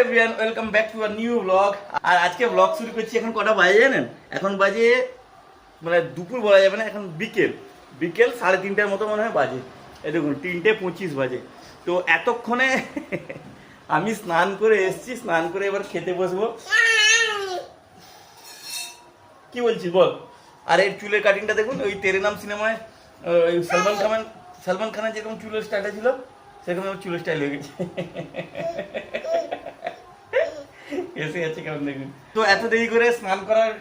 Everyone, welcome back to a new blog. আর আজকে blog শুরু করছি। এখন কটা বাজে জানেন? এখন বাজে মানে দুপুর বলা যাবে না, এখন বিকেল বিকেল 3:30টার মতো মনে হয় বাজে। এই দেখুন 3:25 বাজে। তো এতক্ষণে আমি স্নান করে এসেছি, স্নান করে এবার খেতে বসবো। কি বলছিস বল? আর এর চুলের কাটিংটা দেখুন, ওই তেরে নাম সিনেমায় ওই সালমান খানের যেরকম চুলের স্টাইলটা ছিল সেরকম আমার চুলের স্টাইল হয়ে গেছে। এসে যাচ্ছে কেমন দেখুন। তো এত দেরি করে স্নান করার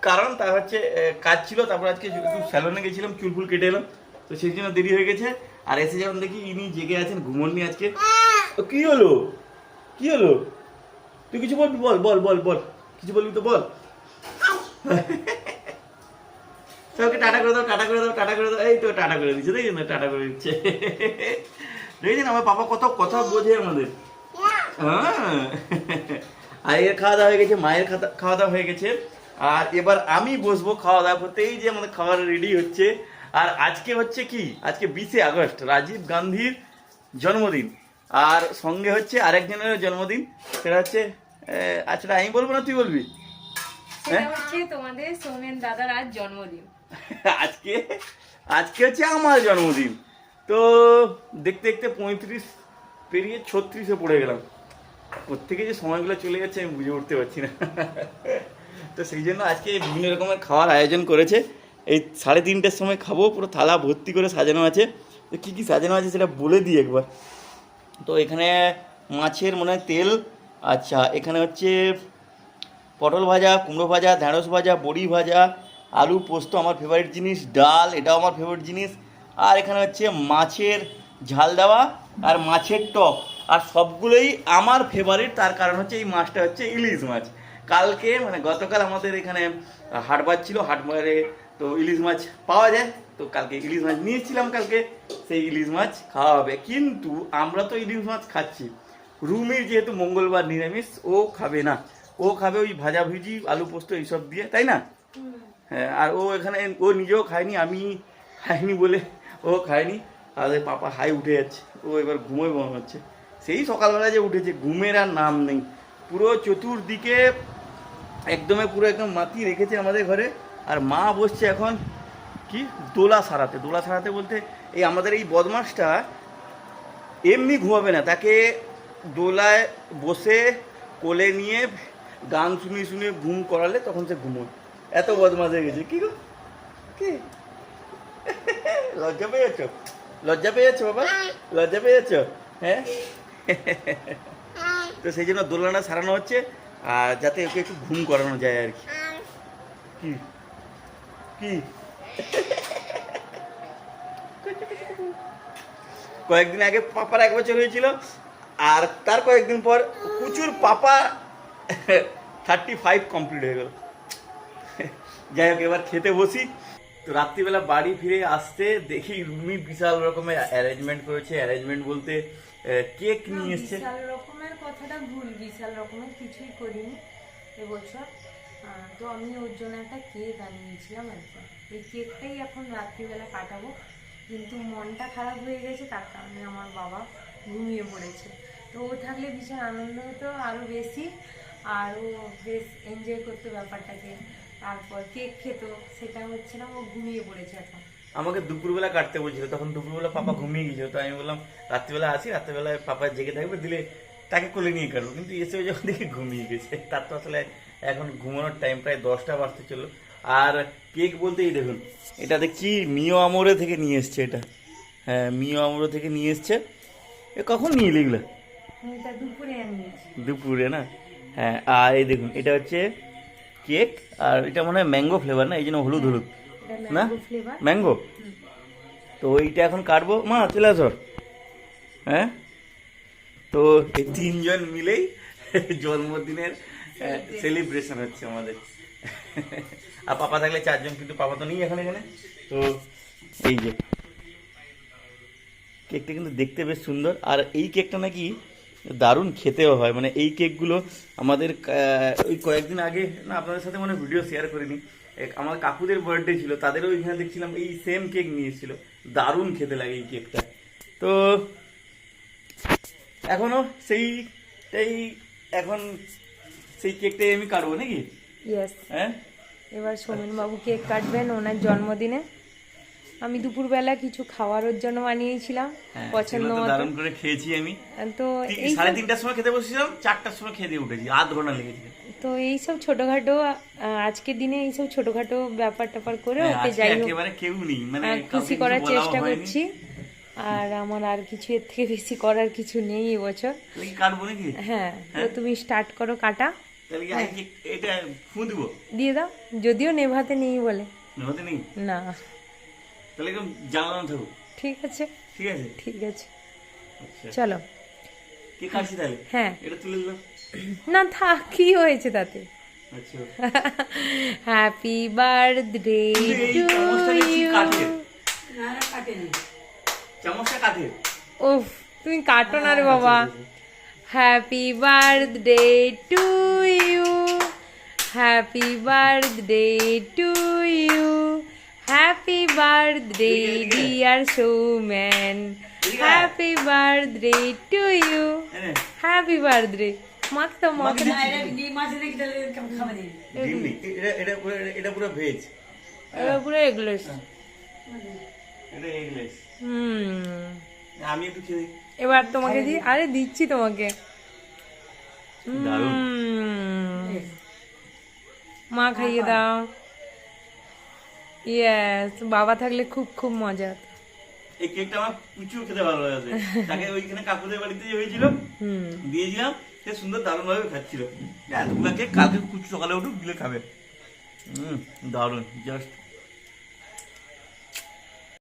কারণ তা হচ্ছে কাজ ছিল, তারপর আজকে একটু স্যালনে গেছিলাম, চুল ফুল কেটে এলাম, তো সেই জন্য দেরি হয়ে গেছে। আর এসে যখন দেখি ইনি জেগে আছেন, ঘুমননি আজকে। কি হলো কি হলো? তুই কিছু বলবি? বল বল বল বল, কিছু বলবি তো বল। সবাইকে টাটা করে দাও, টাটা করে দাও, টাটা করে দাও। এই তো টাটা করে দিচ্ছে, দেখছেন না? টাটা করে দিচ্ছে। দেখছেন আমার পাপা কত কথা বোঝে আমাদের। হ্যাঁ। আর এর খাওয়া দাওয়া হয়ে গেছে, মায়ের খাওয়া দাওয়া হয়ে গেছে। আর এবার আমি বসবো খাওয়া দাওয়া করতে। এই যে আমাদের খাবার রেডি হচ্ছে। আর আজকে হচ্ছে কি, আজকে 20শে আগস্ট, রাজীব গান্ধীর জন্মদিন। আর সঙ্গে হচ্ছে আরেকজনের জন্মদিন, সেটা হচ্ছে আচ্ছা আমি বলবো না, তুই বলবি? সেটা হচ্ছে তোমাদের সৌমেন দাদার আজ জন্মদিন। আজকে আজকে হচ্ছে আমার জন্মদিন। তো দেখতে দেখতে 35 পেরিয়ে 36-এ পড়ে গেলাম। কোত্থেকে যে সময়গুলো চলে যাচ্ছে আমি বুঝে উঠতে পারছি না। তো সেই জন্য আজকে বিভিন্ন রকমের খাওয়ার আয়োজন করেছে। এই 3:30টার সময় খাবো, পুরো থালা ভর্তি করে সাজানো আছে। তো কী কী সাজানো আছে সেটা বলে দিই একবার। তো এখানে মাছের মনে হয় তেল, আচ্ছা এখানে হচ্ছে পটল ভাজা, কুমড়ো ভাজা, ঢেঁড়স ভাজা, বড়ি ভাজা, আলু পোস্ত আমার ফেভারিট জিনিস, ডাল এটাও আমার ফেভারিট জিনিস। আর এখানে হচ্ছে মাছের ঝাল দেওয়া আর মাছের টক। আর সবগুলোই আমার ফেভারিট, তার কারণ হচ্ছে এই মাছটা হচ্ছে ইলিশ মাছ। কালকে মানে গতকাল আমাদের এখানে হাটবার ছিল, হাটবারে তো ইলিশ মাছ পাওয়া যায়। তো কালকে ইলিশ মাছ নিয়েছিলাম, কালকে সেই ইলিশ মাছ খাওয়া হবে। কিন্তু আমরা তো ইলিশ মাছ খাচ্ছি, রুমির যেহেতু মঙ্গলবার নিরামিষ, ও খাবে না। ও খাবে ওই ভাজাভুজি আলু পোস্ত এইসব দিয়ে, তাই না? হ্যাঁ। আর ও এখানে ও নিজেও খায়নি, আমি খাইনি বলে ও খায়নি। আর পাপা হাই উঠে যাচ্ছে, ও এবার ঘুমোয় মনে হচ্ছে। সেই সকালবেলা যে উঠেছে, ঘুমের আর নাম নেই। পুরো চতুর্দিকে পুরো একদম মাতি রেখেছে আমাদের ঘরে। আর মা বসছে এখন কি দোলা সারাতে বলতে, এই আমাদের এই বদমাসটা এমনি ঘুমাবে না, তাকে দোলায় বসে কোলে নিয়ে গান শুনিয়ে শুনিয়ে ঘুম করালে তখন সে ঘুমোয়। এত বদমাস হয়ে গেছে। কি গো, কি লজ্জা পেয়ে যাচ্ছ? লজ্জা পেয়ে যাচ্ছ বাবা? লজ্জা পেয়ে যাচ্ছ? হ্যাঁ। তো সেই জন্য দোলনাটা সারানো হচ্ছে, আর যাতে ওকে একটু ঘুম করানো যায় আর কি। কি কি কয়েকদিন আগে পাপার 1 বছর হয়েছিল, আর তার কয়েকদিন পর প্রচুর পাপা 35 কমপ্লিট হয়ে গেল। যাই হোক, এবার খেতে বসি। তো রাত্রিবেলা বাড়ি ফিরে আসতে দেখি রুমি বিশাল রকমের অ্যারেঞ্জমেন্ট করেছে। অ্যারেঞ্জমেন্ট বলতে কেক নিয়ে এসছে। বিশাল রকমের কথাটা ভুল, বিশাল রকমের কিছুই করিনি এবছর। তো আমি ওর জন্য একটা কেক আনিয়েছিলাম আর কি। এই কেকটাই এখন রাত্রিবেলা কাটাবো, কিন্তু মনটা খারাপ হয়ে গেছে, তার কারণে আমার বাবা ঘুমিয়ে পড়েছে। তো ও থাকলে ভীষণ আনন্দ হতো আরও বেশি, আর ও বেশ এনজয় করতো ব্যাপারটাকে, তারপর কেক খেতো। সেটা হচ্ছে না, ও ঘুমিয়ে পড়েছে এখন। আমাকে দুপুরবেলা কাটতে বলছিল, তখন দুপুরবেলা পাপা ঘুমিয়ে গেছিল। তো আমি বললাম রাত্রিবেলা আসি, রাত্রিবেলায় পাপা জেগে থাকবে, দিলে তাকে কোলে নিয়ে কাটবো। কিন্তু এসে যখন দেখি ঘুমিয়ে গেছে। তার তো আসলে এখন ঘুমানোর টাইম, প্রায় 10টা বাজতে চললো। আর কেক বলতেই দেখুন, এটা দেখছি মিও আমরে থেকে নিয়ে এসছে এটা। হ্যাঁ, মিও আমরে থেকে নিয়ে এসছে। এ কখন নিয়ে এলি এগুলো? এটা দুপুরে আনিয়েছি। দুপুরে না? হ্যাঁ। আর এই দেখুন, এটা হচ্ছে কেক, আর এটা মনে হয় ম্যাঙ্গো ফ্লেভার, না এই জন্য হলুদ হলুদ না? ম্যাঙ্গো। তো এইটা এখন কাটবো। মা চলে আসো। হ্যাঁ। তো এই 3জন মিলেই জন্মদিনের সেলিব্রেশন হচ্ছে আমাদের। আর পাপা থাকলে 4জন, কিন্তু পাপা তো নেই এখানে। তো এই যে কেকটা কিন্তু দেখতে বেশ সুন্দর। আর এই কেকটা নাকি দারুণ খেতেও হয়। মানে এই কেকগুলো আমাদের ওই কয়েকদিন আগে, না আপনাদের সাথে মনে ভিডিও শেয়ার করিনি, আমার কাকুদের বার্থডে ছিল, তাদেরও ওইখানে দেখছিলাম এই সেম কেক নিয়ে এসেছিল। দারুণ খেতে লাগে এই কেকটা। তো এখনো সেইটাই এখন সেই কেকটাই আমি কাটবো নাকি? ইয়েস, হ্যাঁ, এবার সোমেনবাবু কেক কাটবেন ওনার জন্মদিনে। আমি দুপুরবেলা কিছু খাওয়ার ওর জন্য বানিয়েছিলাম হ্যাঁ, পছন্দ সেগুলো তো মতো। দারুণ করে খেয়েছি আমি। তো এই 3:30টার সময় খেতে বসেছিলাম, 4টার সময় খেয়ে দিয়ে উঠেছি, 8 ঘন্টা লেগেছে। তো এইসব ছোটখাটো আজকের দিনে এইসব ছোটখাটো ব্যাপার ট্যাপার করে হ্যাঁ, ওকে আজকে যাই হোক একেবারে কেউ নেই, মানে কাউকে খুশি কিছু করার বলাও চেষ্টা হয়নি। করছি। আর আমার আর কিছু এর থেকে বেশি করার কিছু নেই এবছর। তাহলে কি কাটবো নাকি? হ্যাঁ, তো তুমি স্টার্ট করো কাটা, তাহলে কি আগে এটা ফু দিবো? দিয়ে দাও, যদিও নেভাতে নেই বলে। হতে নেই, না, তাহলে একদম জ্বালানো থাকুক। ঠিক আছে, ঠিক আছে, ঠিক আছে, আচ্ছা চলো। কে কাটছি তাহলে? হ্যাঁ, এটা তুলে দিলাম। না থাক, কি হয়েছে তাতে। আচ্ছা, হ্যাপি বার্থডে এই টু চামচটা দেখছি ইউ। কাঠের। চামচটা কাঠের। উফ, তুমি কাটো না রে বাবা। Happy birthday to you, happy birthday to you, happy birthday dear Soumyan, happy birthday to you, হ্যাঁ, হ্যাপি বার্থডে। মাকে তো মাকে ডিম নেই, এটা পুরো ভেজ। পুরো এগুলোস। এটা এগলেস। আমি একটু খেয়ে দেখি। এবার তোমাকে দি, আরে দিচ্ছি তোমাকে। দারুণ। মা খাইয়ে দাও। ইয়েস, বাবা থাকলে খুব খুব মজা হতো। এই কেকটা আমার প্রচুর খেতে ভালো লাগে। তাকে ওইখানে কাকুদের বাড়িতে যে হয়েছিল দিয়েছিলাম, সে সুন্দর দারুণ ভাবে খাচ্ছিল। এতগুলা কেক কালকে কুচু সকালে উঠুক দিলে খাবে। দারুণ, জাস্ট